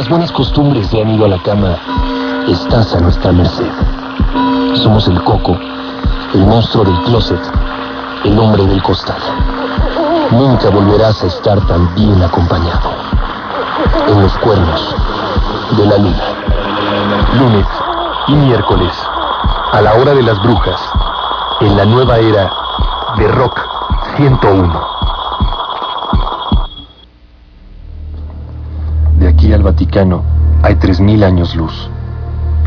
las buenas costumbres se han ido a la cama, estás a nuestra merced. Somos el coco, el monstruo del closet, el hombre del costal. Nunca volverás a estar tan bien acompañado. En los cuernos de la luna. Lunes y miércoles, a la hora de las brujas, en la nueva era de Rock 101. De aquí al Vaticano hay 3000 años luz.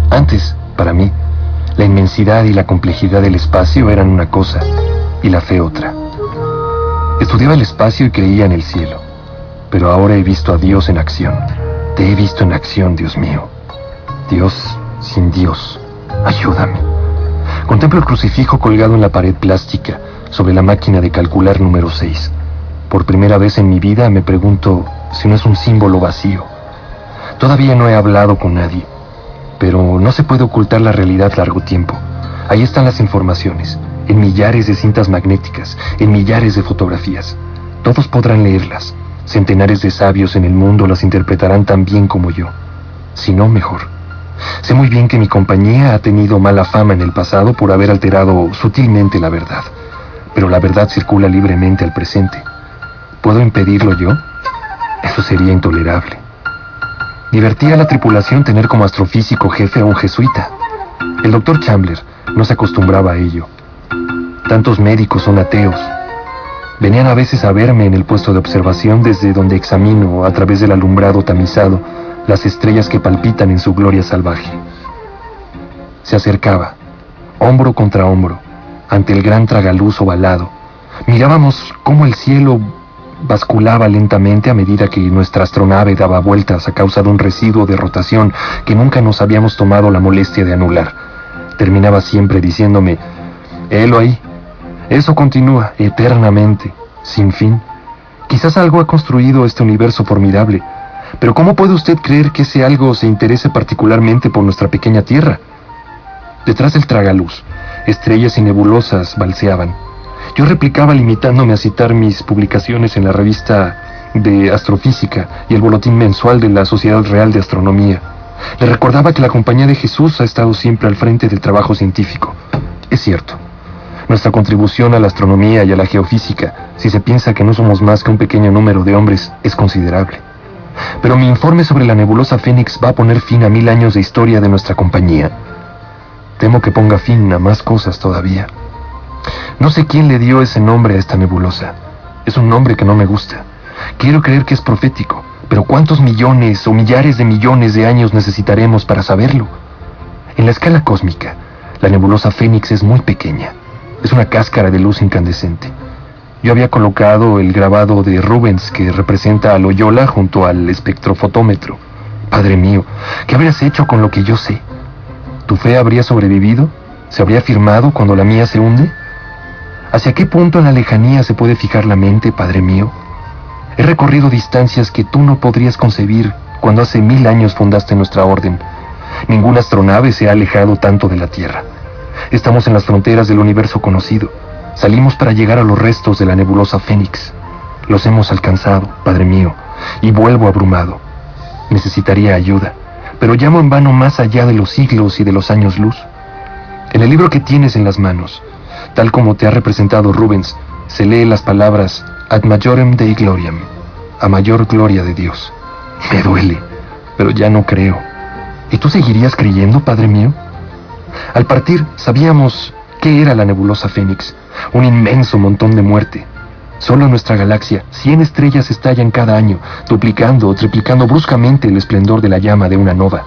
Antes, para mí, la inmensidad y la complejidad del espacio eran una cosa y la fe otra. Estudiaba el espacio y creía en el cielo, pero ahora he visto a Dios en acción. Te he visto en acción, Dios mío. Dios sin Dios, ayúdame. Contemplo el crucifijo colgado en la pared plástica sobre la máquina de calcular número 6. Por primera vez en mi vida me pregunto si no es un símbolo vacío. Todavía no he hablado con nadie, pero no se puede ocultar la realidad largo tiempo. Ahí están las informaciones, en millares de cintas magnéticas, en millares de fotografías. Todos podrán leerlas. Centenares de sabios en el mundo las interpretarán tan bien como yo, si no mejor. Sé muy bien que mi compañía ha tenido mala fama en el pasado por haber alterado sutilmente la verdad, pero la verdad circula libremente al presente. ¿Puedo impedirlo yo? Eso sería intolerable. Divertía a la tripulación tener como astrofísico jefe a un jesuita. El doctor Chandler no se acostumbraba a ello. Tantos médicos son ateos. Venían a veces a verme en el puesto de observación desde donde examino, a través del alumbrado tamizado, las estrellas que palpitan en su gloria salvaje. Se acercaba, hombro contra hombro, ante el gran tragaluz ovalado. Mirábamos cómo el cielo basculaba lentamente a medida que nuestra astronave daba vueltas a causa de un residuo de rotación que nunca nos habíamos tomado la molestia de anular. Terminaba siempre diciéndome: «Helo ahí. Eso continúa eternamente, sin fin. Quizás algo ha construido este universo formidable, pero ¿cómo puede usted creer que ese algo se interese particularmente por nuestra pequeña Tierra?» Detrás del tragaluz, estrellas y nebulosas balseaban. Yo replicaba limitándome a citar mis publicaciones en la revista de Astrofísica y el boletín mensual de la Sociedad Real de Astronomía. Le recordaba que la Compañía de Jesús ha estado siempre al frente del trabajo científico. Es cierto. Nuestra contribución a la astronomía y a la geofísica, si se piensa que no somos más que un pequeño número de hombres, es considerable. Pero mi informe sobre la nebulosa Fénix va a poner fin a 1000 años de historia de nuestra compañía. Temo que ponga fin a más cosas todavía. No sé quién le dio ese nombre a esta nebulosa. Es un nombre que no me gusta. Quiero creer que es profético, pero ¿cuántos millones o millares de millones de años necesitaremos para saberlo? En la escala cósmica, la nebulosa Fénix es muy pequeña. Es una cáscara de luz incandescente. Yo había colocado el grabado de Rubens que representa a Loyola junto al espectrofotómetro. Padre mío, ¿qué habrías hecho con lo que yo sé? ¿Tu fe habría sobrevivido? ¿Se habría firmado cuando la mía se hunde? ¿Hacia qué punto en la lejanía se puede fijar la mente, Padre mío? He recorrido distancias que tú no podrías concebir cuando hace 1000 años fundaste nuestra orden. Ninguna astronave se ha alejado tanto de la Tierra. Estamos en las fronteras del universo conocido. Salimos para llegar a los restos de la nebulosa Fénix. Los hemos alcanzado, Padre mío, y vuelvo abrumado. Necesitaría ayuda, pero llamo en vano más allá de los siglos y de los años luz. En el libro que tienes en las manos, tal como te ha representado Rubens, se lee las palabras Ad majorem Dei gloriam, a mayor gloria de Dios. Me duele, pero ya no creo. ¿Y tú seguirías creyendo, Padre mío? Al partir, sabíamos qué era la nebulosa Fénix, un inmenso montón de muerte. Solo en nuestra galaxia, 100 estrellas estallan cada año, duplicando o triplicando bruscamente el esplendor de la llama de una nova.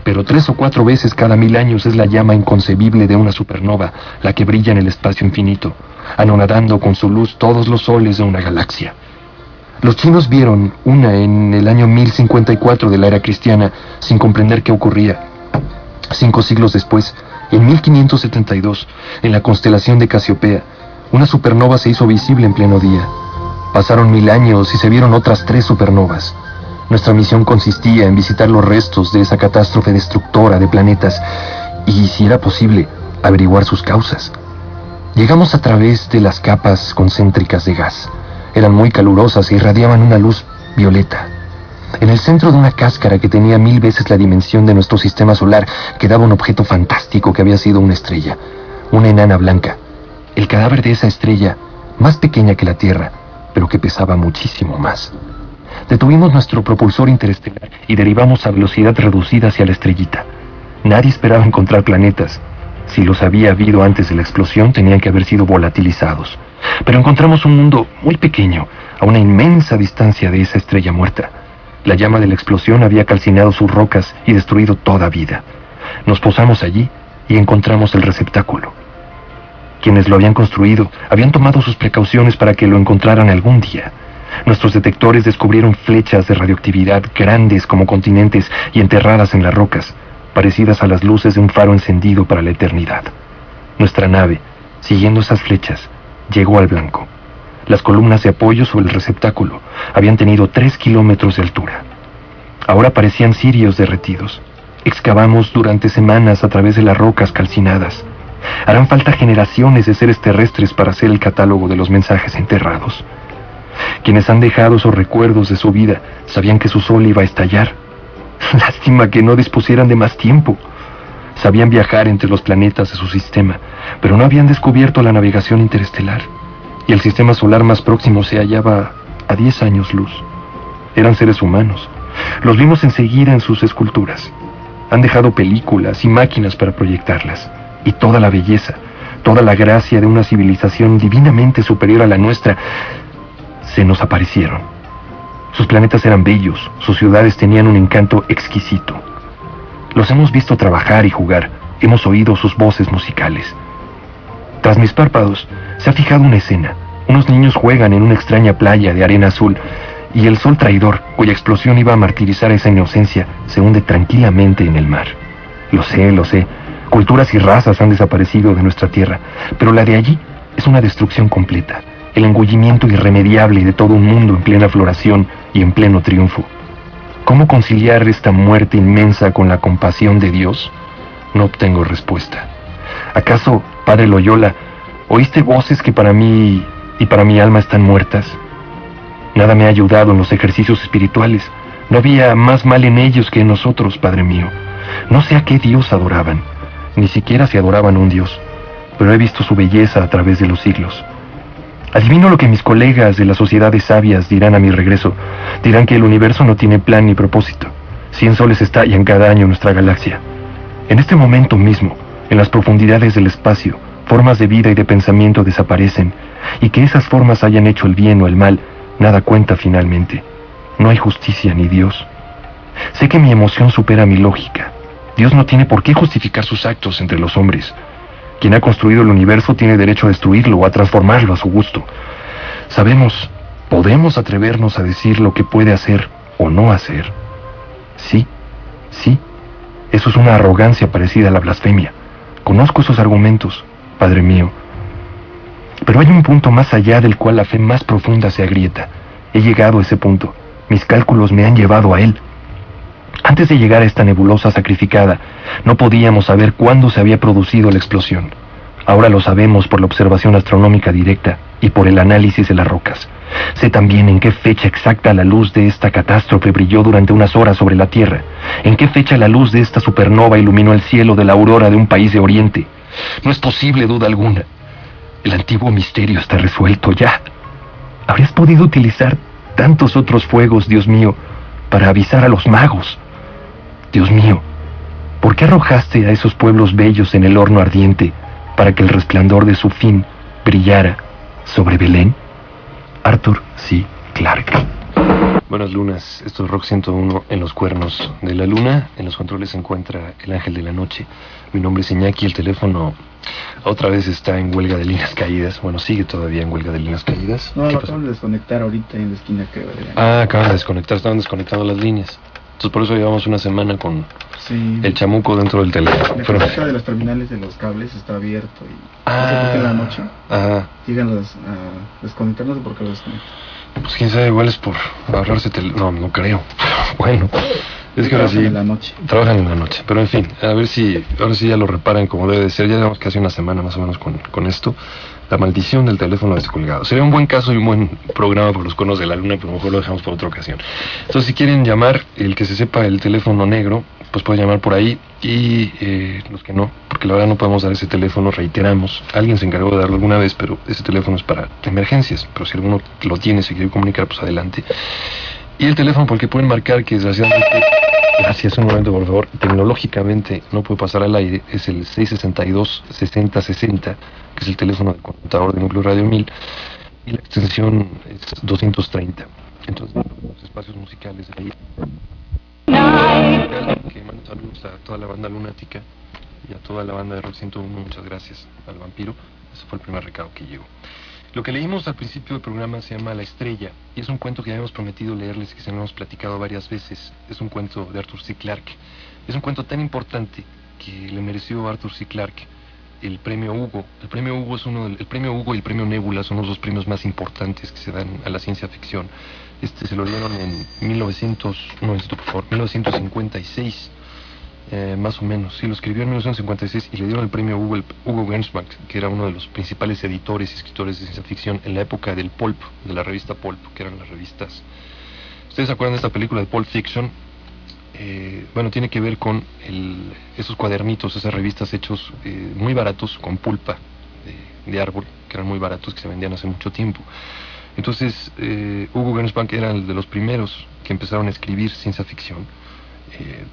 Pero 3 o 4 veces cada 1000 años es la llama inconcebible de una supernova, la que brilla en el espacio infinito, anonadando con su luz todos los soles de una galaxia. Los chinos vieron una en el año 1054 de la era cristiana, sin comprender qué ocurría. 5 siglos después, en 1572, en la constelación de Casiopea, una supernova se hizo visible en pleno día. Pasaron 1000 años y se vieron otras 3 supernovas. Nuestra misión consistía en visitar los restos de esa catástrofe destructora de planetas y, si era posible, averiguar sus causas. Llegamos a través de las capas concéntricas de gas. Eran muy calurosas e irradiaban una luz violeta. En el centro de una cáscara que tenía 1000 veces la dimensión de nuestro sistema solar, quedaba un objeto fantástico que había sido una estrella, una enana blanca. El cadáver de esa estrella, más pequeña que la Tierra, pero que pesaba muchísimo más. Detuvimos nuestro propulsor interestelar y derivamos a velocidad reducida hacia la estrellita. Nadie esperaba encontrar planetas. Si los había habido antes de la explosión, tenían que haber sido volatilizados. Pero encontramos un mundo muy pequeño, a una inmensa distancia de esa estrella muerta. La llama de la explosión había calcinado sus rocas y destruido toda vida. Nos posamos allí y encontramos el receptáculo. Quienes lo habían construido habían tomado sus precauciones para que lo encontraran algún día. Nuestros detectores descubrieron flechas de radioactividad grandes como continentes y enterradas en las rocas, parecidas a las luces de un faro encendido para la eternidad. Nuestra nave, siguiendo esas flechas, llegó al blanco. Las columnas de apoyo sobre el receptáculo habían tenido 3 kilómetros de altura. Ahora parecían cirios derretidos. Excavamos durante semanas a través de las rocas calcinadas. Harán falta generaciones de seres terrestres para hacer el catálogo de los mensajes enterrados. Quienes han dejado esos recuerdos de su vida sabían que su sol iba a estallar. Lástima que no dispusieran de más tiempo. Sabían viajar entre los planetas de su sistema, pero no habían descubierto la navegación interestelar. Y el sistema solar más próximo se hallaba a 10 años luz. Eran seres humanos. Los vimos enseguida en sus esculturas. Han dejado películas y máquinas para proyectarlas. Y toda la belleza, toda la gracia de una civilización divinamente superior a la nuestra, se nos aparecieron. Sus planetas eran bellos, sus ciudades tenían un encanto exquisito. Los hemos visto trabajar y jugar, hemos oído sus voces musicales. Tras mis párpados, se ha fijado una escena. Unos niños juegan en una extraña playa de arena azul, y el sol traidor, cuya explosión iba a martirizar esa inocencia, se hunde tranquilamente en el mar. Lo sé. Culturas y razas han desaparecido de nuestra tierra, pero la de allí es una destrucción completa, el engullimiento irremediable de todo un mundo en plena floración y en pleno triunfo. ¿Cómo conciliar esta muerte inmensa con la compasión de Dios? No obtengo respuesta. ¿Acaso, Padre Loyola, oíste voces que para mí y para mi alma están muertas? Nada me ha ayudado en los ejercicios espirituales. No había más mal en ellos que en nosotros, Padre mío. No sé a qué Dios adoraban. Ni siquiera se adoraban un Dios, pero he visto su belleza a través de los siglos. Adivino lo que mis colegas de las sociedades sabias dirán a mi regreso. Dirán que el universo no tiene plan ni propósito. 100 soles estallan cada año en nuestra galaxia. En este momento mismo, en las profundidades del espacio, formas de vida y de pensamiento desaparecen, y que esas formas hayan hecho el bien o el mal, nada cuenta finalmente. No hay justicia ni Dios. Sé que mi emoción supera mi lógica. Dios no tiene por qué justificar sus actos entre los hombres. Quien ha construido el universo tiene derecho a destruirlo o a transformarlo a su gusto. Podemos atrevernos a decir lo que puede hacer o no hacer. Sí, eso es una arrogancia parecida a la blasfemia. Conozco esos argumentos, Padre mío. Pero hay un punto más allá del cual la fe más profunda se agrieta. He llegado a ese punto. Mis cálculos me han llevado a él. Antes de llegar a esta nebulosa sacrificada, no podíamos saber cuándo se había producido la explosión. Ahora lo sabemos por la observación astronómica directa y por el análisis de las rocas. Sé también en qué fecha exacta la luz de esta catástrofe brilló durante unas horas sobre la Tierra, en qué fecha la luz de esta supernova iluminó el cielo de la aurora de un país de Oriente. No es posible duda alguna. El antiguo misterio está resuelto ya. Habrías podido utilizar tantos otros fuegos, Dios mío, para avisar a los magos. Dios mío, ¿por qué arrojaste a esos pueblos bellos en el horno ardiente para que el resplandor de su fin brillara sobre Belén? Arthur C. Clarke. Buenas lunas, esto es Rock 101 en los cuernos de la luna. En los controles se encuentra el ángel de la noche. Mi nombre es Iñaki, el teléfono otra vez está en huelga de líneas caídas. Bueno, sigue todavía en huelga de líneas caídas. No, lo acaban de desconectar ahorita en la esquina, creo. Acaban de desconectar, estaban desconectando las líneas. Entonces por eso llevamos una semana con el chamuco dentro del teléfono. La puerta de las terminales de los cables está abierto y no sé por qué en la noche llegan a desconectar, no sé por qué lo desconectan. Pues quién sabe, igual es por ahorrarse no creo. Bueno, es que ahora sí trabajan en la noche, pero en fin, a ver si ahora sí ya lo reparan como debe de ser. Ya llevamos casi una semana más o menos con esto. La maldición del teléfono descolgado. Sería un buen caso y un buen programa por los conos de la luna, pero mejor lo dejamos por otra ocasión. Entonces, si quieren llamar, el que se sepa el teléfono negro, pues puede llamar por ahí, y los que no, porque la verdad no podemos dar ese teléfono, reiteramos. Alguien se encargó de darlo alguna vez, pero ese teléfono es para emergencias. Pero si alguno lo tiene, se quiere comunicar, pues adelante. Y el teléfono por el que pueden marcar, que desgraciadamente, gracias, un momento por favor, tecnológicamente no puede pasar al aire, es el 662-6060, que es el teléfono del conmutador de Núcleo Radio 1000, y la extensión es 230. Entonces, los espacios musicales de ahí. Que mando saludos a toda la banda lunática y a toda la banda de Rock 101, muchas gracias al vampiro. Ese fue el primer recado que llegó. Lo que leímos al principio del programa se llama La Estrella, y es un cuento que ya habíamos prometido leerles, que se lo hemos platicado varias veces. Es un cuento de Arthur C. Clarke. Es un cuento tan importante que le mereció a Arthur C. Clarke el premio Hugo. El premio Hugo es el premio Hugo y el premio Nebula son los dos premios más importantes que se dan a la ciencia ficción. Se lo dieron en 1956. Más o menos, sí, lo escribió en 1956 y le dieron el premio Hugo Gernsback, que era uno de los principales editores y escritores de ciencia ficción en la época del Pulp, de la revista Pulp, que eran las revistas. ¿Ustedes se acuerdan de esta película de Pulp Fiction? Bueno, tiene que ver con esos cuadernitos, esas revistas hechos muy baratos, con pulpa de árbol, que eran muy baratos, que se vendían hace mucho tiempo. Entonces, Hugo Gernsback era el de los primeros que empezaron a escribir ciencia ficción.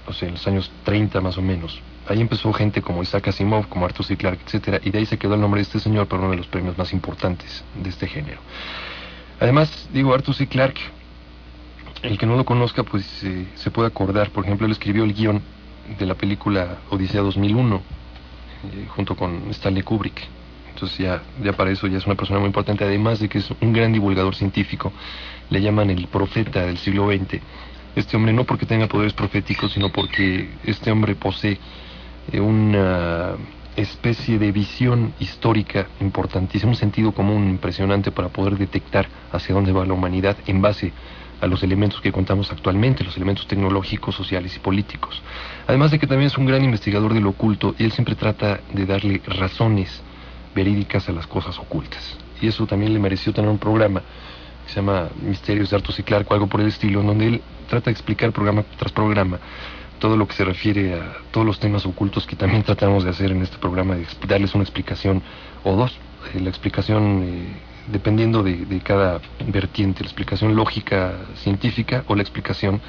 No sé, en los años 30 más o menos. Ahí empezó gente como Isaac Asimov, como Arthur C. Clarke, etcétera, y de ahí se quedó el nombre de este señor por uno de los premios más importantes de este género. Además, digo, Arthur C. Clarke, el que no lo conozca, pues se puede acordar. Por ejemplo, él escribió el guión de la película Odisea 2001, junto con Stanley Kubrick. Entonces ya para eso ya es una persona muy importante, además de que es un gran divulgador científico. Le llaman el profeta del siglo XX. Este hombre, no porque tenga poderes proféticos, sino porque este hombre posee una especie de visión histórica importantísima, un sentido común impresionante para poder detectar hacia dónde va la humanidad en base a los elementos que contamos actualmente, los elementos tecnológicos, sociales y políticos. Además de que también es un gran investigador de lo oculto, y él siempre trata de darle razones verídicas a las cosas ocultas. Y eso también le mereció tener un programa que se llama Misterios de Arthur C. Clarke o algo por el estilo, en donde él trata de explicar programa tras programa todo lo que se refiere a todos los temas ocultos que también tratamos de hacer en este programa, de darles una explicación o dos. La explicación dependiendo de cada vertiente, la explicación lógica, científica, o la explicación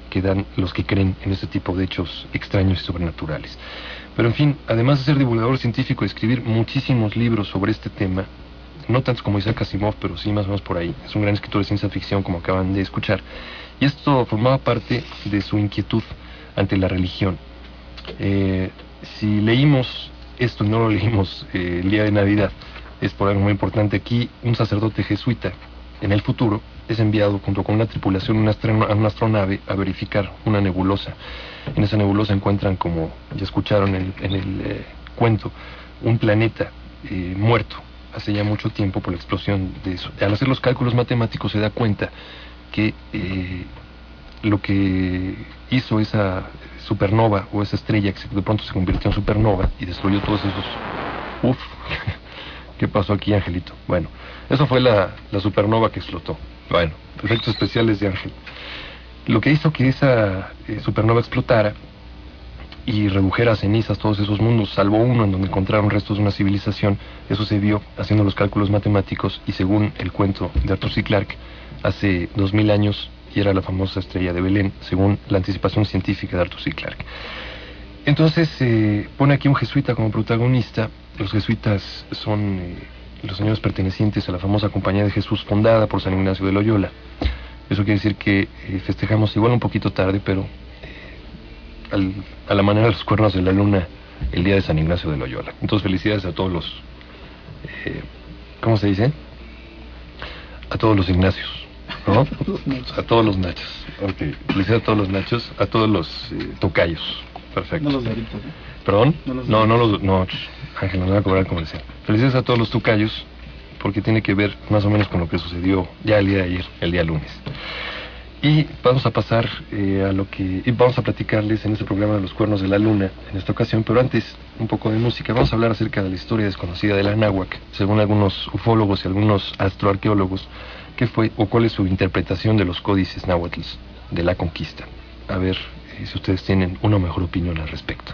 que dan los que creen en este tipo de hechos extraños y sobrenaturales. Pero en fin, además de ser divulgador científico y escribir muchísimos libros sobre este tema, no tantos como Isaac Asimov, pero sí más o menos por ahí. Es un gran escritor de ciencia ficción, como acaban de escuchar. Y esto formaba parte de su inquietud ante la religión. Si leímos esto y no lo leímos el día de Navidad, es por algo muy importante. Aquí un sacerdote jesuita, en el futuro, es enviado junto con una tripulación a una astronave a verificar una nebulosa. En esa nebulosa encuentran, como ya escucharon en el cuento, un planeta muerto hace ya mucho tiempo por la explosión de eso. Al hacer los cálculos matemáticos se da cuenta que lo que hizo esa supernova o esa estrella que de pronto se convirtió en supernova y destruyó todos esos... ¿Qué pasó aquí, Angelito? Bueno, eso fue la supernova que explotó. Bueno, efectos especiales de Ángel. Lo que hizo que esa supernova explotara y redujera a cenizas todos esos mundos, salvo uno en donde encontraron restos de una civilización. Eso se vio haciendo los cálculos matemáticos, y según el cuento de Arthur C. Clarke, hace 2000 años, y era la famosa estrella de Belén, según la anticipación científica de Arthur C. Clarke. Entonces pone aquí un jesuita como protagonista. Los jesuitas son los señores pertenecientes a la famosa Compañía de Jesús, fundada por San Ignacio de Loyola. Eso quiere decir que festejamos igual un poquito tarde, pero a la manera de los cuernos de la luna, el día de San Ignacio de Loyola. Entonces, felicidades a todos los... ¿cómo se dice? A todos los Ignacios, ¿no? A todos los Nachos. Okay. Felicidades a todos los Nachos, a todos los tocayos. Perfecto. No los doritos, ¿eh? ¿Perdón? No, Ángel, nos va a cobrar el comercial. Felicidades a todos los tocayos, porque tiene que ver más o menos con lo que sucedió ya el día de ayer, el día lunes. Y vamos a pasar vamos a platicarles en este programa de Los Cuernos de la Luna en esta ocasión, pero antes un poco de música. Vamos a hablar acerca de la historia desconocida de la náhuatl, según algunos ufólogos y algunos astroarqueólogos, qué fue o cuál es su interpretación de los códices náhuatl de la conquista. A ver si ustedes tienen una mejor opinión al respecto.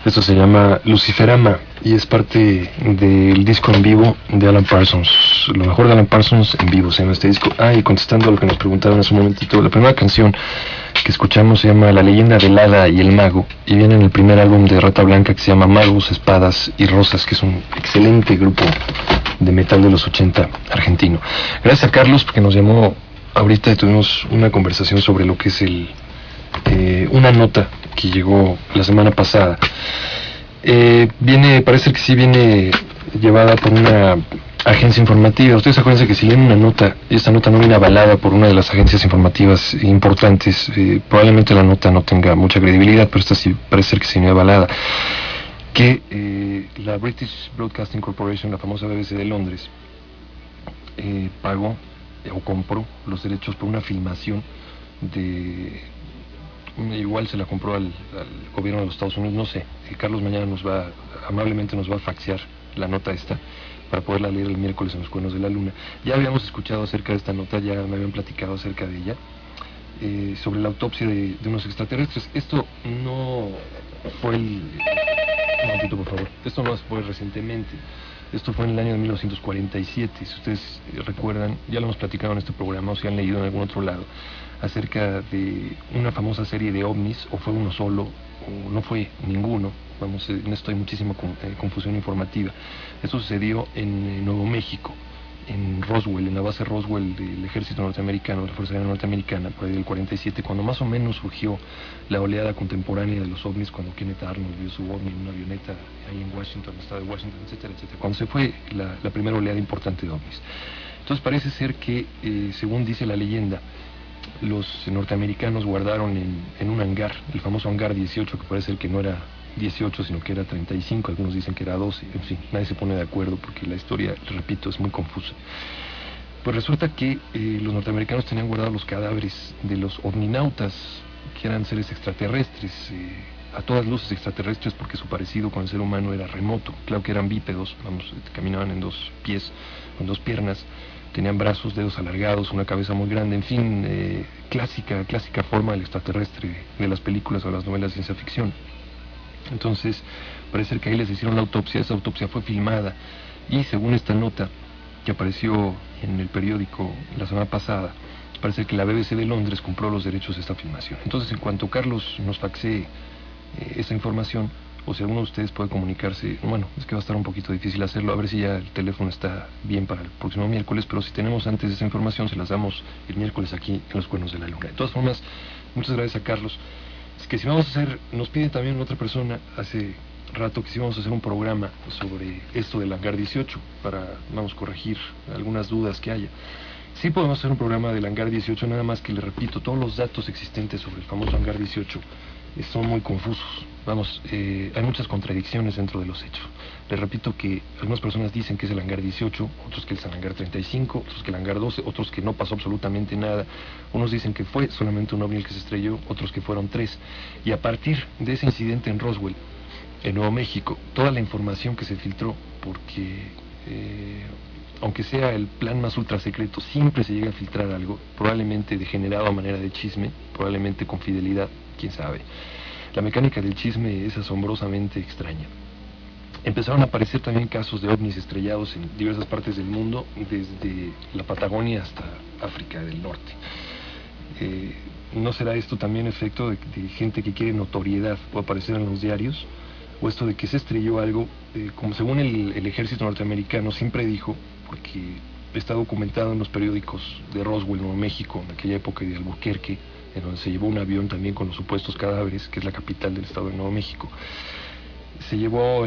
Esto se llama Luciferama y es parte del disco en vivo de Alan Parsons. Lo mejor de Alan Parsons en vivo se llama este disco. Y contestando a lo que nos preguntaron hace un momentito, la primera canción que escuchamos se llama La leyenda del hada y el mago y viene en el primer álbum de Rata Blanca que se llama Magos, Espadas y Rosas, que es un excelente grupo de metal de los 80 argentino. Gracias a Carlos porque nos llamó ahorita y tuvimos una conversación sobre lo que es una nota que llegó la semana pasada. Parece que sí viene llevada por una agencia informativa. Ustedes acuérdense que si leen una nota y esta nota no viene avalada por una de las agencias informativas importantes, probablemente la nota no tenga mucha credibilidad, pero esta sí parece ser que sí viene avalada. Que la British Broadcasting Corporation, la famosa BBC de Londres, pagó o compró los derechos por una filmación igual se la compró al gobierno de los Estados Unidos, no sé. Carlos mañana amablemente nos va a faxear la nota esta para poderla leer el miércoles en Los Cuernos de la Luna. Ya habíamos escuchado acerca de esta nota, ya me habían platicado acerca de ella, sobre la autopsia de unos extraterrestres. Esto no fue un momentito, por favor. Esto no fue recientemente. Esto fue en el año de 1947. Si ustedes recuerdan, ya lo hemos platicado en este programa o si han leído en algún otro lado, acerca de una famosa serie de ovnis, o fue uno solo, o no fue ninguno. En esto hay muchísima confusión informativa. Esto sucedió en Nuevo México, en Roswell, en la base Roswell del ejército norteamericano, de la Fuerza Aérea Norteamericana, por ahí del 47, cuando más o menos surgió la oleada contemporánea de los ovnis, cuando Kenneth Arnold vio su ovni en una avioneta ahí en Washington, en el estado de Washington, etcétera, etcétera, cuando se fue la primera oleada importante de ovnis. Entonces parece ser que, según dice la leyenda, los norteamericanos guardaron en un hangar, el famoso hangar 18, que parece ser que no era 18, sino que era 35, algunos dicen que era 12, en fin, nadie se pone de acuerdo porque la historia, repito, es muy confusa. Pues resulta que los norteamericanos tenían guardados los cadáveres de los ovninautas, que eran seres extraterrestres, a todas luces extraterrestres porque su parecido con el ser humano era remoto. Claro que eran bípedos, caminaban en dos pies, con dos piernas, tenían brazos, dedos alargados, una cabeza muy grande, en fin, clásica forma del extraterrestre de las películas o las novelas de ciencia ficción. Entonces, parece ser que ahí les hicieron la autopsia. Esa autopsia fue filmada y según esta nota que apareció en el periódico la semana pasada, parece que la BBC de Londres compró los derechos de esta filmación. Entonces, en cuanto Carlos nos faxee esa información, o si alguno de ustedes puede comunicarse, bueno, es que va a estar un poquito difícil hacerlo, a ver si ya el teléfono está bien para el próximo miércoles, pero si tenemos antes esa información, se las damos el miércoles aquí en Los Cuernos de la Luna. De todas formas, muchas gracias a Carlos. Es que si vamos a hacer, nos pide también otra persona hace rato que si vamos a hacer un programa sobre esto del hangar 18 para, corregir algunas dudas que haya. Sí podemos hacer un programa del hangar 18, nada más que le repito, todos los datos existentes sobre el famoso hangar 18 son muy confusos. Hay muchas contradicciones dentro de los hechos. Les repito que algunas personas dicen que es el hangar 18, otros que es el hangar 35, otros que el hangar 12, otros que no pasó absolutamente nada. Unos dicen que fue solamente un ovni el que se estrelló, otros que fueron 3. Y a partir de ese incidente en Roswell, en Nuevo México, toda la información que se filtró, porque aunque sea el plan más ultra secreto, siempre se llega a filtrar algo, probablemente degenerado a manera de chisme, probablemente con fidelidad, quién sabe. La mecánica del chisme es asombrosamente extraña. Empezaron a aparecer también casos de ovnis estrellados en diversas partes del mundo, desde la Patagonia hasta África del Norte. ¿No será esto también efecto de gente que quiere notoriedad o aparecer en los diarios? ¿O esto de que se estrelló algo, como según el ejército norteamericano siempre dijo, porque está documentado en los periódicos de Roswell, Nuevo México, en aquella época, de Albuquerque, en donde se llevó un avión también con los supuestos cadáveres, que es la capital del estado de Nuevo México? Se llevó,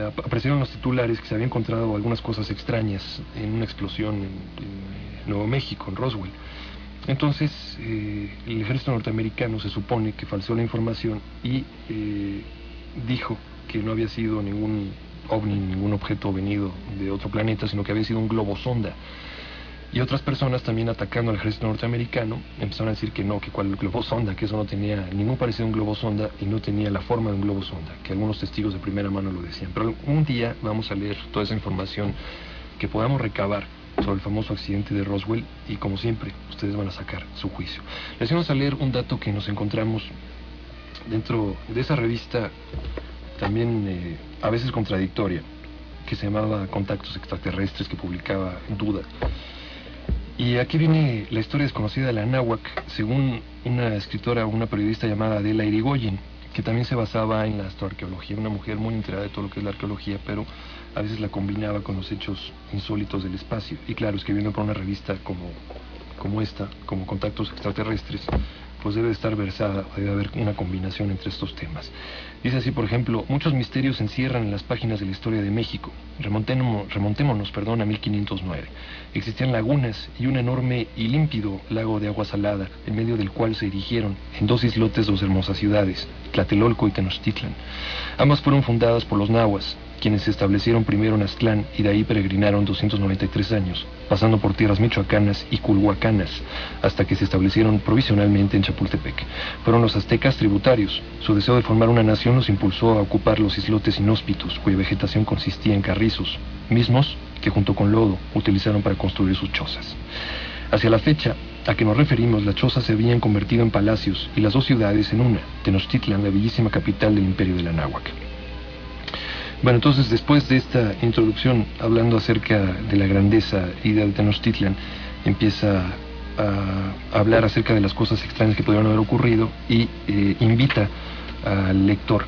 aparecieron los titulares que se había encontrado algunas cosas extrañas en una explosión en Nuevo México, en Roswell. Entonces, el ejército norteamericano se supone que falseó la información y dijo que no había sido ningún ovni, ningún objeto venido de otro planeta, sino que había sido un globo sonda. Y otras personas también atacando al ejército norteamericano empezaron a decir que no, que cuál globo sonda, que eso no tenía ningún parecido a un globo sonda y no tenía la forma de un globo sonda, que algunos testigos de primera mano lo decían. Pero un día vamos a leer toda esa información que podamos recabar sobre el famoso accidente de Roswell y, como siempre, ustedes van a sacar su juicio. Les vamos a leer un dato que nos encontramos dentro de esa revista, también a veces contradictoria, que se llamaba Contactos Extraterrestres, que publicaba Duda. Y aquí viene la historia desconocida de la náhuatl, según una escritora, una periodista llamada Adela Irigoyen, que también se basaba en la astroarqueología, una mujer muy enterada de todo lo que es la arqueología, pero a veces la combinaba con los hechos insólitos del espacio. Y claro, escribiendo para una revista como esta, como Contactos Extraterrestres, pues debe estar versada, debe haber una combinación entre estos temas. Dice así, por ejemplo: muchos misterios se encierran en las páginas de la historia de México. Remontémonos, a 1509. Existían lagunas y un enorme y límpido lago de agua salada, en medio del cual se erigieron en 2 islotes 2 hermosas ciudades, Tlatelolco y Tenochtitlan. Ambas fueron fundadas por los nahuas, quienes se establecieron primero en Aztlán y de ahí peregrinaron 293 años, pasando por tierras michoacanas y culhuacanas, hasta que se establecieron provisionalmente en Chapultepec. Fueron los aztecas tributarios. Su deseo de formar una nación los impulsó a ocupar los islotes inhóspitos, cuya vegetación consistía en carrizos, mismos que junto con lodo utilizaron para construir sus chozas. Hacia la fecha a que nos referimos, las chozas se habían convertido en palacios y las 2 ciudades en una, Tenochtitlan, la bellísima capital del imperio de la náhuatl. Bueno, entonces, después de esta introducción, hablando acerca de la grandeza y de Tenochtitlan, empieza a hablar acerca de las cosas extrañas que pudieron haber ocurrido y invita al lector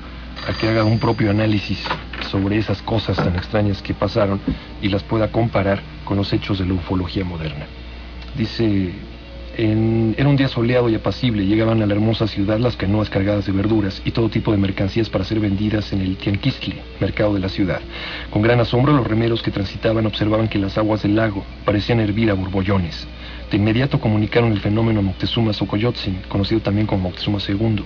a que haga un propio análisis sobre esas cosas tan extrañas que pasaron y las pueda comparar con los hechos de la ufología moderna. Dice: era un día soleado y apacible. Llegaban a la hermosa ciudad las canoas cargadas de verduras y todo tipo de mercancías para ser vendidas en el Tianquistli, mercado de la ciudad. Con gran asombro, los remeros que transitaban observaban que las aguas del lago parecían hervir a borbollones. De inmediato comunicaron el fenómeno a Moctezuma Xocoyotzin, conocido también como Moctezuma II.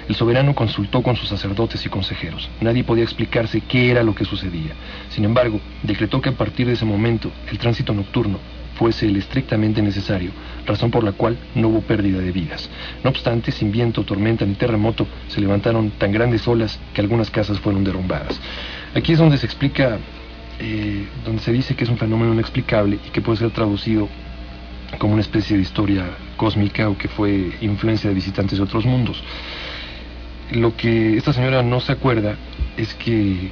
El soberano consultó con sus sacerdotes y consejeros. Nadie podía explicarse qué era lo que sucedía. Sin embargo, decretó que a partir de ese momento el tránsito nocturno fuese el estrictamente necesario, razón por la cual no hubo pérdida de vidas. No obstante, sin viento, tormenta ni terremoto, se levantaron tan grandes olas que algunas casas fueron derrumbadas. Aquí es donde se explica, donde se dice que es un fenómeno inexplicable y que puede ser traducido como una especie de historia cósmica o que fue influencia de visitantes de otros mundos. Lo que esta señora no se acuerda es que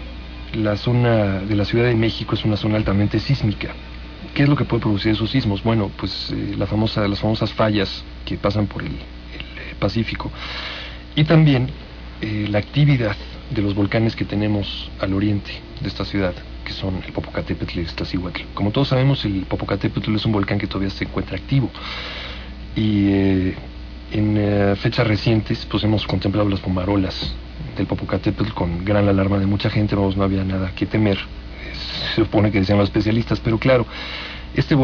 la zona de la Ciudad de México es una zona altamente sísmica. ¿Qué es lo que puede producir esos sismos? Bueno, pues las famosas fallas que pasan por el Pacífico y también la actividad de los volcanes que tenemos al oriente de esta ciudad, que son el Popocatépetl y el Iztaccíhuatl. Como todos sabemos, el Popocatépetl es un volcán que todavía se encuentra activo y en fechas recientes pues hemos contemplado las fumarolas del Popocatépetl con gran alarma de mucha gente. No había nada que temer, se supone que decían los especialistas, pero claro, el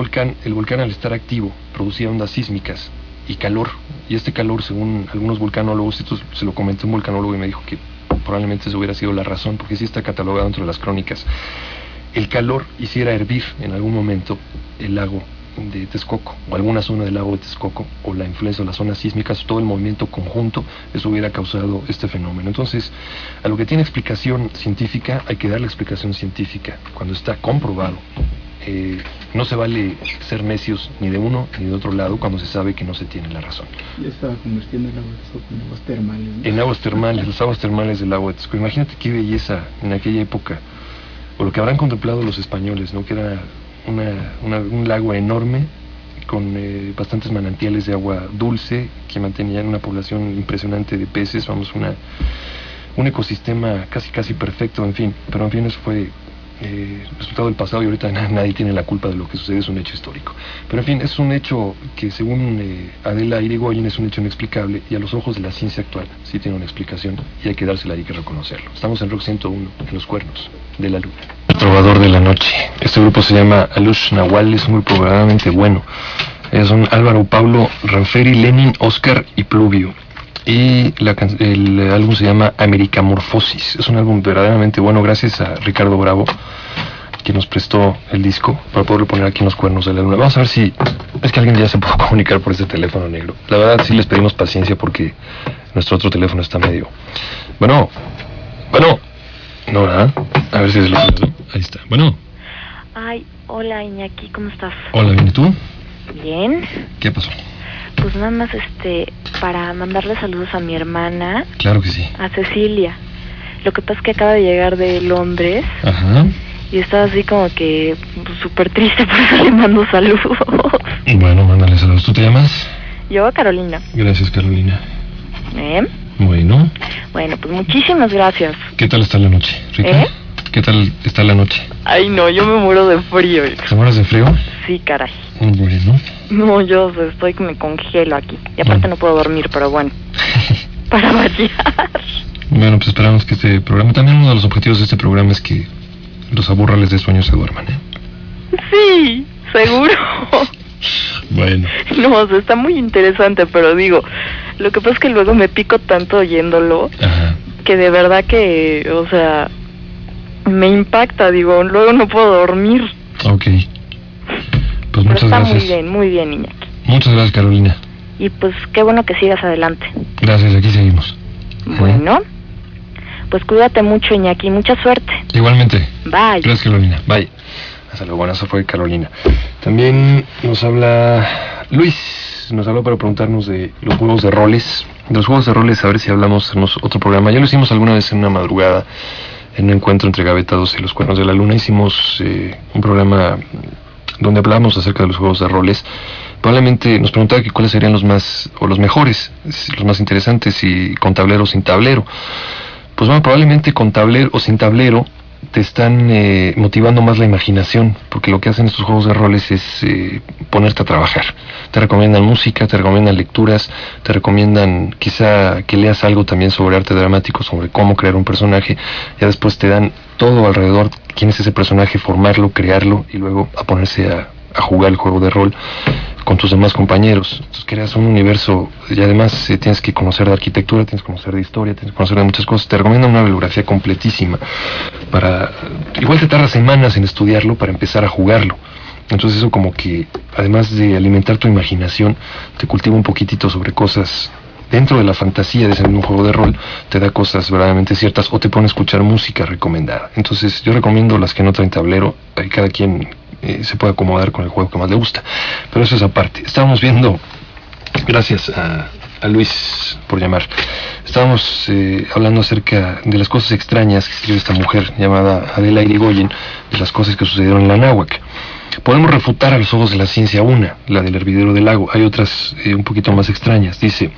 volcán al estar activo producía ondas sísmicas y calor, y este calor, según algunos volcanólogos, esto se lo comenté a un volcanólogo y me dijo que probablemente eso hubiera sido la razón, porque sí está catalogado dentro de las crónicas, el calor hiciera hervir en algún momento el lago de Texcoco, o alguna zona del lago de Texcoco, o la influencia de las zonas sísmicas, todo el movimiento conjunto, eso hubiera causado este fenómeno. Entonces, a lo que tiene explicación científica, hay que darle explicación científica cuando está comprobado. No se vale ser necios ni de uno ni de otro lado cuando se sabe que no se tiene la razón. Ya estaba convirtiendo el agua de Texcoco en aguas termales, ¿no? En aguas termales, las aguas termales del lago de Texcoco. Imagínate qué belleza en aquella época, o lo que habrán contemplado los españoles, ¿no? Que era un lago enorme con bastantes manantiales de agua dulce que mantenían una población impresionante de peces, un ecosistema casi perfecto, en fin. Pero en fin, eso fue resultado del pasado y ahorita nadie tiene la culpa de lo que sucede, es un hecho histórico. Pero en fin, es un hecho que según Adela Irigoyen es un hecho inexplicable y a los ojos de la ciencia actual sí tiene una explicación y hay que dársela y hay que reconocerlo. Estamos en Rock 101, en los cuernos de la luna. Trovador de la noche. Este grupo se llama Alush Nahual, es muy probablemente bueno. Son Álvaro, Paulo, Ranferi, Lenin, Oscar y Pluvio. y el álbum se llama Americamorfosis. Es un álbum verdaderamente bueno, gracias a Ricardo Bravo, que nos prestó el disco para poderlo poner aquí en los cuernos de la luna. Vamos a ver si es que alguien ya se pudo comunicar por este teléfono negro. La verdad sí les pedimos paciencia porque nuestro otro teléfono está medio... Bueno, no, ¿verdad? A ver si es lo que... Ahí está, bueno. Ay, hola Iñaki, ¿cómo estás? Hola, ¿bien y tú? Bien. ¿Qué pasó? Pues nada más para mandarle saludos a mi hermana. Claro que sí. A Cecilia. Lo que pasa es que acaba de llegar de Londres. Ajá. Y estaba así como que súper triste, por eso le mando saludos. Bueno, mándale saludos. ¿Tú te llamas? Yo, Carolina. Gracias, Carolina. Bueno, pues muchísimas gracias. ¿Qué tal está la noche, Rica? ¿Qué tal está la noche? Ay, no, yo me muero de frío. ¿Te mueres de frío? Sí, caray. Bueno. No, yo estoy que me congelo aquí. Y aparte no puedo dormir, pero bueno. Para variar. Bueno, pues esperamos que este programa... También uno de los objetivos de este programa es que los aburrales de sueño se duerman, ¿eh? Sí, seguro. Bueno. No, está muy interesante, pero digo, lo que pasa es que luego me pico tanto oyéndolo. Ajá. Que de verdad que, me impacta, digo, luego no puedo dormir. Ok. Pues muchas gracias. Está muy bien, Iñaki. Muchas gracias, Carolina. Y pues qué bueno que sigas adelante. Gracias, aquí seguimos. Bueno, pues cuídate mucho, Iñaki, mucha suerte. Igualmente. Bye. Gracias, Carolina. Bye. Hasta luego. Bueno, eso fue Carolina. También nos habla Luis. Nos habló para preguntarnos de los juegos de roles. De los juegos de roles, a ver si hablamos en otro programa. Ya lo hicimos alguna vez en una madrugada, en un encuentro entre Gaveta 12 y los Cuernos de la Luna. Hicimos un programa donde hablábamos acerca de los juegos de roles. Probablemente nos preguntaba que cuáles serían los más, o los mejores, los más interesantes, si con tablero o sin tablero. Pues bueno, probablemente con tablero o sin tablero te están motivando más la imaginación, porque lo que hacen estos juegos de roles es ponerte a trabajar. Te recomiendan música, te recomiendan lecturas, te recomiendan quizá que leas algo también sobre arte dramático, sobre cómo crear un personaje. Ya después te dan todo alrededor, quién es ese personaje, formarlo, crearlo y luego a ponerse a jugar el juego de rol con tus demás compañeros. Entonces creas un universo y además tienes que conocer de arquitectura, tienes que conocer de historia, tienes que conocer de muchas cosas. Te recomiendo una bibliografía completísima igual te tardas semanas en estudiarlo para empezar a jugarlo. Entonces eso como que además de alimentar tu imaginación, te cultiva un poquitito sobre cosas dentro de la fantasía de ese mismo juego de rol, te da cosas verdaderamente ciertas o te pone a escuchar música recomendada. Entonces yo recomiendo las que no traen tablero, cada quien se puede acomodar con el juego que más le gusta, pero eso es aparte. Estábamos viendo, gracias a Luis por llamar, estábamos hablando acerca de las cosas extrañas que escribió esta mujer llamada Adela Irigoyen, de las cosas que sucedieron en la náhuac. Podemos refutar a los ojos de la ciencia una, la del hervidero del lago. Hay otras un poquito más extrañas. Dice,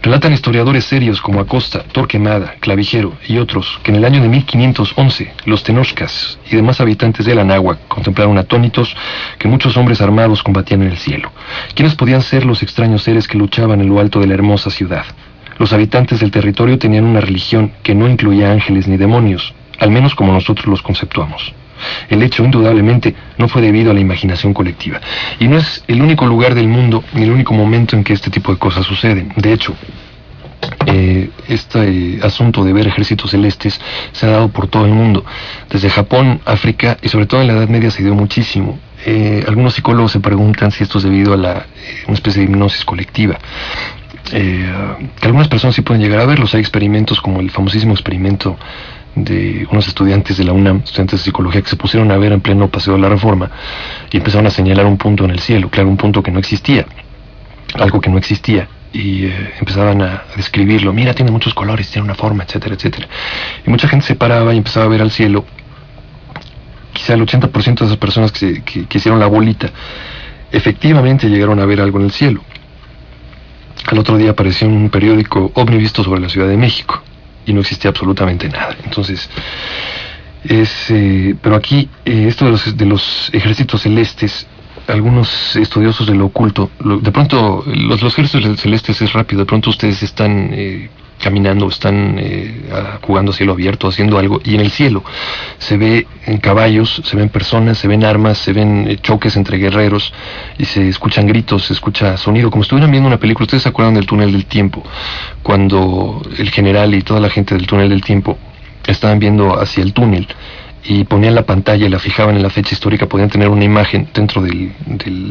relatan historiadores serios como Acosta, Torquemada, Clavijero y otros que en el año de 1511 los tenochcas y demás habitantes de la náhuac contemplaron atónitos que muchos hombres armados combatían en el cielo. ¿Quiénes podían ser los extraños seres que luchaban en lo alto de la hermosa ciudad? Los habitantes del territorio tenían una religión que no incluía ángeles ni demonios, al menos como nosotros los conceptuamos. El hecho, indudablemente, no fue debido a la imaginación colectiva. Y no es el único lugar del mundo, ni el único momento en que este tipo de cosas suceden. De hecho, este asunto de ver ejércitos celestes se ha dado por todo el mundo. Desde Japón, África, y sobre todo en la Edad Media se dio muchísimo. Algunos psicólogos se preguntan si esto es debido a una especie de hipnosis colectiva. Que algunas personas sí pueden llegar a verlos. Hay experimentos como el famosísimo experimento de unos estudiantes de la UNAM, estudiantes de psicología, que se pusieron a ver en pleno Paseo de la Reforma y empezaron a señalar un punto en el cielo, claro, un punto que no existía, algo que no existía, y empezaban a describirlo. Mira, tiene muchos colores, tiene una forma, etcétera, etcétera. Y mucha gente se paraba y empezaba a ver al cielo. Quizá el 80% de esas personas que hicieron la bolita efectivamente llegaron a ver algo en el cielo. Al otro día apareció en un periódico ovni visto sobre la Ciudad de México y no existía absolutamente nada. Entonces, pero aquí, esto de los ejércitos celestes, algunos estudiosos de lo oculto, de pronto, los ejércitos celestes es rápido, de pronto ustedes están caminando, están jugando a cielo abierto, haciendo algo, y en el cielo se ve en caballos, se ven personas, se ven armas, se ven choques entre guerreros, y se escuchan gritos, se escucha sonido, como si estuvieran viendo una película. ¿Ustedes se acuerdan del túnel del tiempo? Cuando el general y toda la gente del túnel del tiempo estaban viendo hacia el túnel, y ponían la pantalla y la fijaban en la fecha histórica, podían tener una imagen dentro de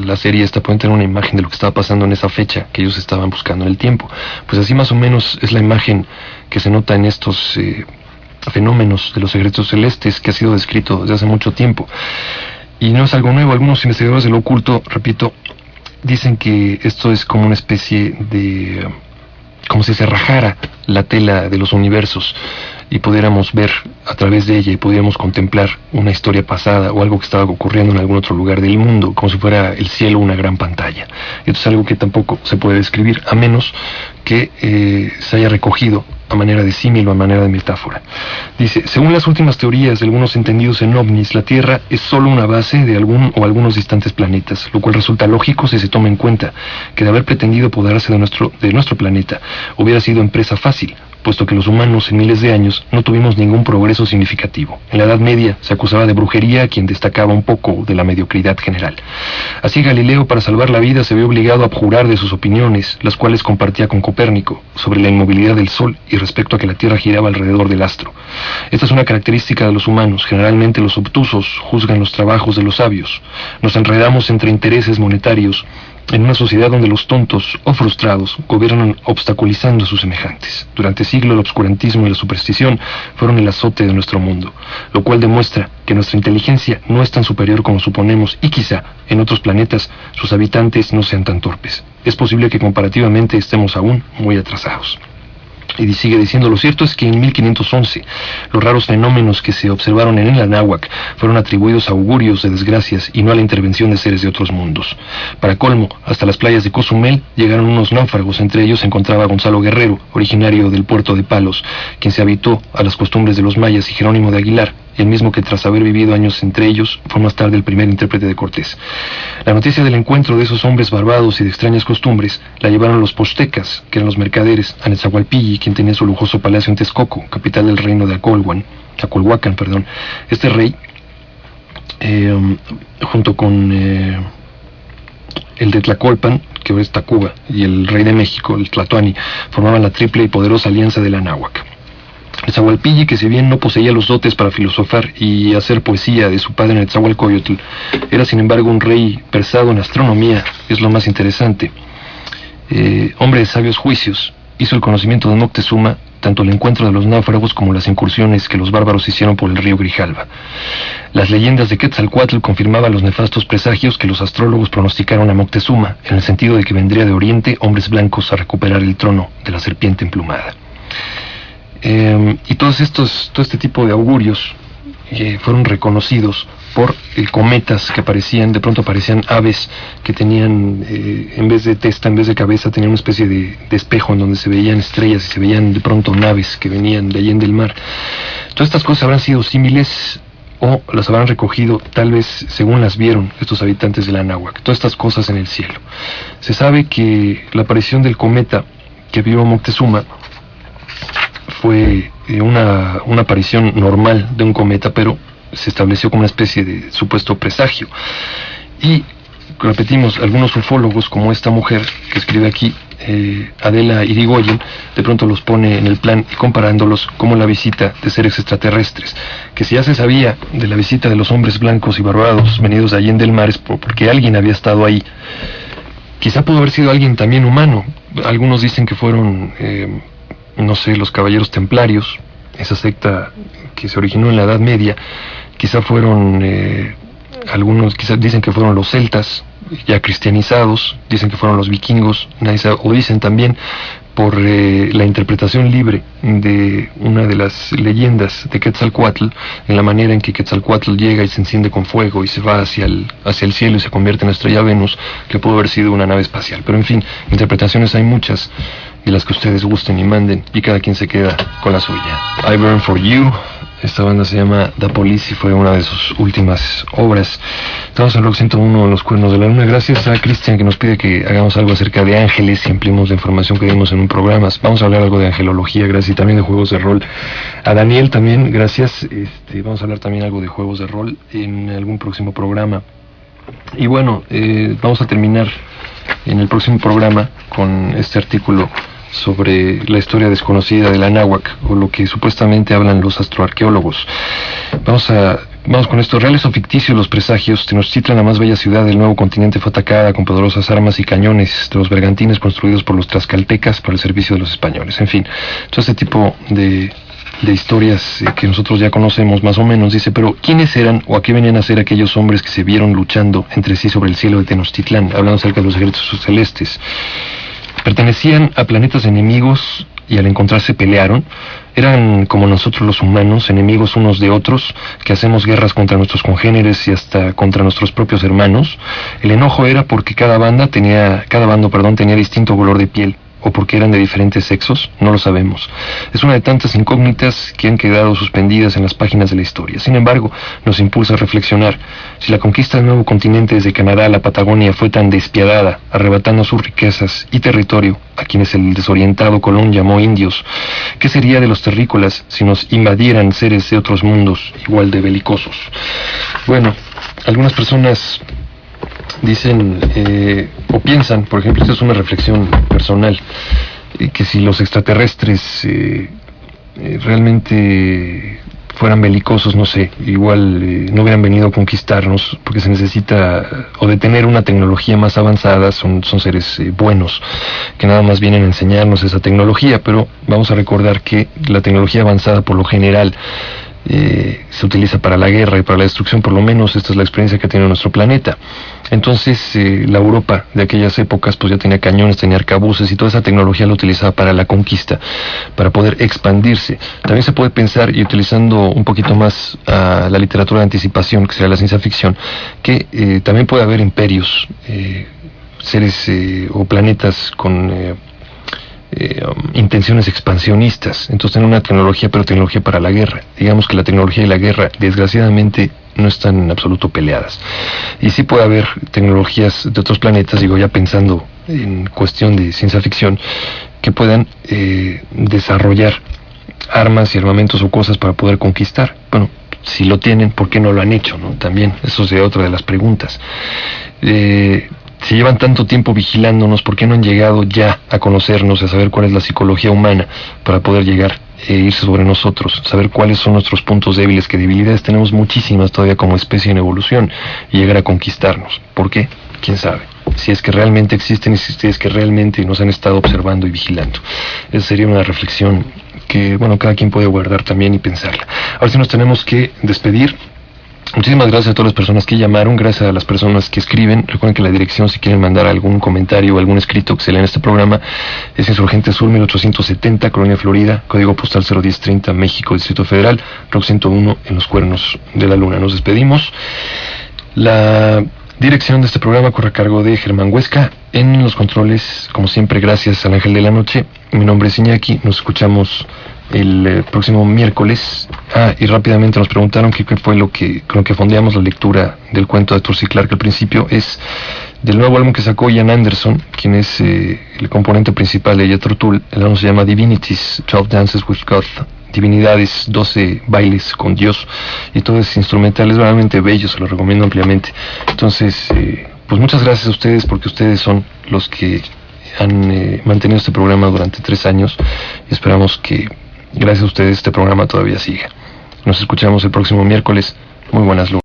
la serie esta, podían tener una imagen de lo que estaba pasando en esa fecha que ellos estaban buscando en el tiempo. Pues así más o menos es la imagen que se nota en estos fenómenos de los ejércitos celestes, que ha sido descrito desde hace mucho tiempo. Y no es algo nuevo. Algunos investigadores de lo oculto, repito, dicen que esto es como una especie de... como si se rajara la tela de los universos y pudiéramos ver a través de ella y pudiéramos contemplar una historia pasada o algo que estaba ocurriendo en algún otro lugar del mundo, como si fuera el cielo una gran pantalla. Esto es algo que tampoco se puede describir, a menos que se haya recogido a manera de símil o a manera de metáfora. Dice, según las últimas teorías de algunos entendidos en ovnis, la Tierra es solo una base de algún o algunos distantes planetas, lo cual resulta lógico si se toma en cuenta que de haber pretendido apoderarse de nuestro planeta hubiera sido empresa fácil, puesto que los humanos en miles de años no tuvimos ningún progreso significativo. En la Edad Media se acusaba de brujería a quien destacaba un poco de la mediocridad general. Así Galileo, para salvar la vida, se vio obligado a abjurar de sus opiniones, las cuales compartía con Copérnico, sobre la inmovilidad del Sol y respecto a que la Tierra giraba alrededor del astro. Esta es una característica de los humanos. Generalmente los obtusos juzgan los trabajos de los sabios. Nos enredamos entre intereses monetarios en una sociedad donde los tontos o frustrados gobiernan obstaculizando a sus semejantes. Durante siglos el obscurantismo y la superstición fueron el azote de nuestro mundo, lo cual demuestra que nuestra inteligencia no es tan superior como suponemos y quizá en otros planetas sus habitantes no sean tan torpes. Es posible que comparativamente estemos aún muy atrasados. Y sigue diciendo, lo cierto es que en 1511 los raros fenómenos que se observaron en el Anáhuac fueron atribuidos a augurios de desgracias y no a la intervención de seres de otros mundos. Para colmo, hasta las playas de Cozumel llegaron unos náufragos. Entre ellos se encontraba Gonzalo Guerrero, originario del puerto de Palos, quien se habitó a las costumbres de los mayas, y Jerónimo de Aguilar, el mismo que tras haber vivido años entre ellos fue más tarde el primer intérprete de Cortés. La noticia del encuentro de esos hombres barbados y de extrañas costumbres la llevaron los poztecas, que eran los mercaderes, a Netzahualpilli, quien tenía su lujoso palacio en Texcoco, capital del reino de Acolhuacan. Este rey, junto con el de Tlacolpan, que ahora es Tacuba, y el rey de México, el Tlatoani, formaban la triple y poderosa alianza del Anáhuac. Netzahualpilli, que si bien no poseía los dotes para filosofar y hacer poesía de su padre Netzahualcoyotl, era sin embargo un rey versado en astronomía, es lo más interesante. Hombre de sabios juicios, hizo el conocimiento de Moctezuma tanto el encuentro de los náufragos como las incursiones que los bárbaros hicieron por el río Grijalva. Las leyendas de Quetzalcóatl confirmaban los nefastos presagios que los astrólogos pronosticaron a Moctezuma, en el sentido de que vendría de Oriente hombres blancos a recuperar el trono de la serpiente emplumada. Y todo este tipo de augurios fueron reconocidos por cometas que de pronto aparecían aves que tenían, en vez de testa, en vez de cabeza, tenían una especie de espejo en donde se veían estrellas y se veían de pronto naves que venían de allí en del mar. Todas estas cosas habrán sido símiles o las habrán recogido tal vez según las vieron estos habitantes del Anáhuac. Todas estas cosas en el cielo. Se sabe que la aparición del cometa que vio Moctezuma fue una aparición normal de un cometa, pero se estableció como una especie de supuesto presagio. Y, repetimos, algunos ufólogos, como esta mujer que escribe aquí, Adela Irigoyen, de pronto los pone en el plan y comparándolos como la visita de seres extraterrestres, que si ya se sabía de la visita de los hombres blancos y barbados venidos de allí en del mar, es porque alguien había estado ahí. Quizá pudo haber sido alguien también humano. Algunos dicen que fueron no sé, los caballeros templarios, esa secta que se originó en la Edad Media. Quizá fueron algunos, quizás dicen que fueron los celtas ya cristianizados, dicen que fueron los vikingos, o dicen también por la interpretación libre de una de las leyendas de Quetzalcóatl, en la manera en que Quetzalcóatl llega y se enciende con fuego y se va hacia el cielo y se convierte en la estrella Venus, que pudo haber sido una nave espacial. Pero en fin, interpretaciones hay muchas, y las que ustedes gusten y manden, y cada quien se queda con la suya. I Burn For You, Esta banda se llama The Police y fue una de sus últimas obras. Estamos en Rock 101, Los Cuernos de la Luna. Gracias a Cristian, que nos pide que hagamos algo acerca de ángeles y ampliemos la información que dimos en un programa. Vamos a hablar algo de angelología, gracias, y también de juegos de rol. A Daniel también, gracias. Vamos a hablar también algo de juegos de rol en algún próximo programa. Y bueno, vamos a terminar en el próximo programa con este artículo sobre la historia desconocida del Anáhuac, o lo que supuestamente hablan los astroarqueólogos. Vamos con esto. Reales o ficticios los presagios. Tenochtitlan, la más bella ciudad del nuevo continente, fue atacada con poderosas armas y cañones de los bergantines construidos por los tlaxcaltecas para el servicio de los españoles. En fin, todo este tipo de historias que nosotros ya conocemos más o menos. Dice, pero ¿quiénes eran o a qué venían a ser aquellos hombres que se vieron luchando entre sí sobre el cielo de Tenochtitlán? Hablando acerca de los ejércitos celestes. Pertenecían a planetas enemigos y al encontrarse pelearon. Eran como nosotros los humanos, enemigos unos de otros, que hacemos guerras contra nuestros congéneres y hasta contra nuestros propios hermanos. El enojo era porque cada bando tenía distinto color de piel, o porque eran de diferentes sexos, no lo sabemos. Es una de tantas incógnitas que han quedado suspendidas en las páginas de la historia. Sin embargo, nos impulsa a reflexionar. Si la conquista del nuevo continente desde Canadá a la Patagonia fue tan despiadada, arrebatando sus riquezas y territorio a quienes el desorientado Colón llamó indios, ¿qué sería de los terrícolas si nos invadieran seres de otros mundos igual de belicosos? Bueno, algunas personas dicen o piensan, por ejemplo, esta es una reflexión personal, que si los extraterrestres realmente fueran belicosos, no sé, igual no hubieran venido a conquistarnos, porque se necesita o de tener una tecnología más avanzada. Son seres buenos que nada más vienen a enseñarnos esa tecnología, pero vamos a recordar que la tecnología avanzada por lo general se utiliza para la guerra y para la destrucción. Por lo menos esta es la experiencia que tiene nuestro planeta. Entonces la Europa de aquellas épocas pues ya tenía cañones, tenía arcabuces, y toda esa tecnología la utilizaba para la conquista, para poder expandirse. También se puede pensar, y utilizando un poquito más la literatura de anticipación, que sería la ciencia ficción, que también puede haber imperios, seres o planetas con intenciones expansionistas. Entonces tienen una tecnología, pero tecnología para la guerra. Digamos que la tecnología y la guerra, desgraciadamente, no están en absoluto peleadas. Y sí puede haber tecnologías de otros planetas, digo, ya pensando en cuestión de ciencia ficción, que puedan desarrollar armas y armamentos o cosas para poder conquistar. Bueno, si lo tienen, ¿por qué no lo han hecho, no? También, eso sería otra de las preguntas. Si llevan tanto tiempo vigilándonos, ¿por qué no han llegado ya a conocernos, a saber cuál es la psicología humana para poder llegar e irse sobre nosotros, saber cuáles son nuestros puntos débiles? Que debilidades tenemos muchísimas todavía como especie en evolución, y llegar a conquistarnos. ¿Por qué? ¿Quién sabe? Si es que realmente existen y si es que realmente nos han estado observando y vigilando. Esa sería una reflexión que, bueno, cada quien puede guardar también y pensarla. Ahora sí nos tenemos que despedir. Muchísimas gracias a todas las personas que llamaron, gracias a las personas que escriben. Recuerden que la dirección, si quieren mandar algún comentario o algún escrito que se lea en este programa, es Insurgente Sur 1870, Colonia Florida, código postal 01030, México, Distrito Federal, Rock 101 en Los Cuernos de la Luna. Nos despedimos. La dirección de este programa corre a cargo de Germán Huesca. En los controles, como siempre, gracias al Ángel de la Noche. Mi nombre es Iñaki. Nos escuchamos el próximo miércoles. Y rápidamente nos preguntaron qué fue con lo que fondeamos la lectura del cuento de Arthur C. Clarke al principio. Es del nuevo álbum que sacó Ian Anderson, quien es el componente principal de Jethro Tull. El álbum se llama Divinities, 12 Dances with God, Divinidades, 12 bailes con Dios, y todo es instrumental, es realmente bello, se lo recomiendo ampliamente. Entonces, pues muchas gracias a ustedes, porque ustedes son los que han mantenido este programa durante 3 años, y esperamos que gracias a ustedes este programa todavía siga. Nos escuchamos el próximo miércoles. Muy buenas lunas.